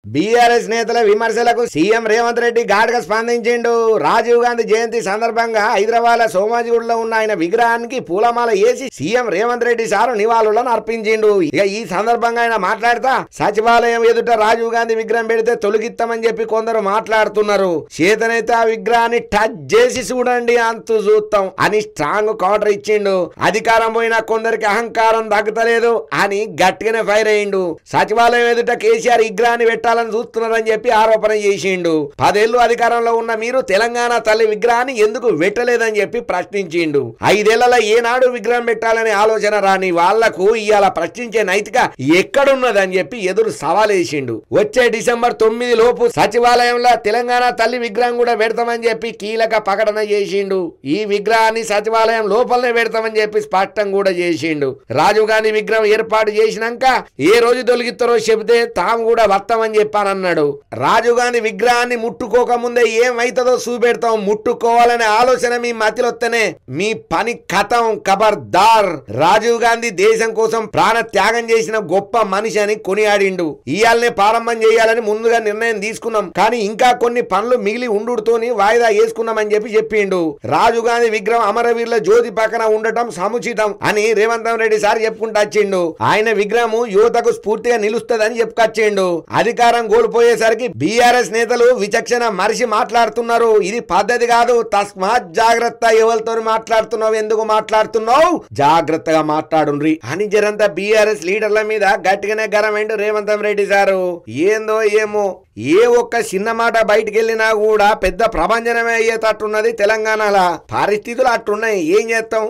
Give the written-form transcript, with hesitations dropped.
BRS నేతల విమర్శలకు CM Revanth Reddy ఘాటుగా స్పందించిండు. రాజీవ్ గాంధీ జయంతి సందర్భంగా హైదరాబాద్ సోమాజిగూడలో ఉన్న ఆయన విగ్రహానికి పూలమాల వేసి సీఎం రేవంత్ రెడ్డి సారు నివాళులను అర్పించిండు. ఇక ఈ సందర్భంగా ఆయన మాట్లాడుతా సచివాలయం ఎదుట రాజీవ్ గాంధీ విగ్రహం పెడితే తొలగిస్తామని చెప్పి కొందరు మాట్లాడుతున్నారు. చేతనైతే ఆ విగ్రహాన్ని టచ్ చేసి చూడండి అంతు చూస్తాం అని స్ట్రాంగ్ కౌంటర్ ఇచ్చిండు. అధికారం పోయినా కొందరికి అహంకారం తగ్గతలేదు అని గట్టిగానే ఫైర్ అయ్యిండు. సచివాలయం ఎదుట కేసీఆర్ విగ్రహాన్ని పెట్టాలని చూస్తున్నారని చెప్పి ఆరోపణ చేసిండు. 10 ఏళ్లు అధికారంలో ఉన్న మీరు తెలంగాణ తల్లి విగ్రహాన్ని ఎందుకు పెట్టలేదని చెప్పి ప్రశ్నించిండు. 5 ఏళ్లలో ఏనాడు విగ్రహం పెట్టాలనే ఆలోచన రాని వాళ్లకు ఇవాళ ప్రశ్నించే నైతిక ఎక్కడున్నదని చెప్పి ఎదురు సవాలేసిండు. వచ్చే డిసెంబర్ 9 లోపు సచివాలయంలో తెలంగాణ తల్లి విగ్రహం కూడా పెడతామని చెప్పి కీలక ప్రకటన చేసిండు. ఈ విగ్రహాన్ని సచివాలయం లోపలనే పెడతామని చెప్పి స్పష్టం కూడా చేసిండు. రాజీవ్ గాంధీ విగ్రహం ఏర్పాటు చేసినాక ఏ రోజు తొలగిస్తారో చెబితే తాము కూడా వస్తామని చెప్పానన్నాడు. రాజీవ్ గాంధీ విగ్రహాన్ని ముట్టుకోకముందే ఏమైతుందో చూపెడతాం. ముట్టుకోవాలనే ఆలోచన మీ మతిలొత్తనే మీ పని కథం. ఖబర్దార్. రాజీవ్ గాంధీ దేశం కోసం ప్రాణ త్యాగం చేసిన గొప్ప మనిషి అని కొనియాడిండు. ఇయాలనే ప్రారంభం చేయాలని ముందుగా నిర్ణయం తీసుకున్నాం, కానీ ఇంకా కొన్ని పనులు మిగిలి ఉండుతోని వాయిదా వేసుకున్నామని చెప్పి చెప్పిండు. రాజీవ్ గాంధీ విగ్రహం అమరవీరుల జ్యోతి పక్కన ఉండటం సముచితం అని రేవంత్ రెడ్డి సార్ చెప్పుకుంటూ వచ్చిండు. ఆయన విగ్రహం యువతకు స్ఫూర్తిగా నిలుస్తుందని చెప్పుకొచ్చిండు. అధికారం కోల్పోయేసరికి బీఆర్ఎస్ నేతలు విచక్షణ మరిచి మాట్లాడుతున్నారు. ఇది పద్ధతి కాదు. తస్మాత్ జాగ్రత్త. ఎవరితో మాట్లాడుతున్నావు, ఎందుకు మాట్లాడుతున్నావు, జాగ్రత్తగా మాట్లాడుండ్రి అని జరంతా బీఆర్ఎస్ లీడర్ల మీద గట్టిగానే గరమైండు రేవంత్ రెడ్డి సారు. ఏందో ఏమో ఏ ఒక్క చిన్న మాట బయటికి వెళ్ళినా కూడా పెద్ద ప్రభంజనమే అయ్యేటట్టున్నది తెలంగాణలో. పరిస్థితులు అట్టున్నాయి, ఏం చేస్తాం.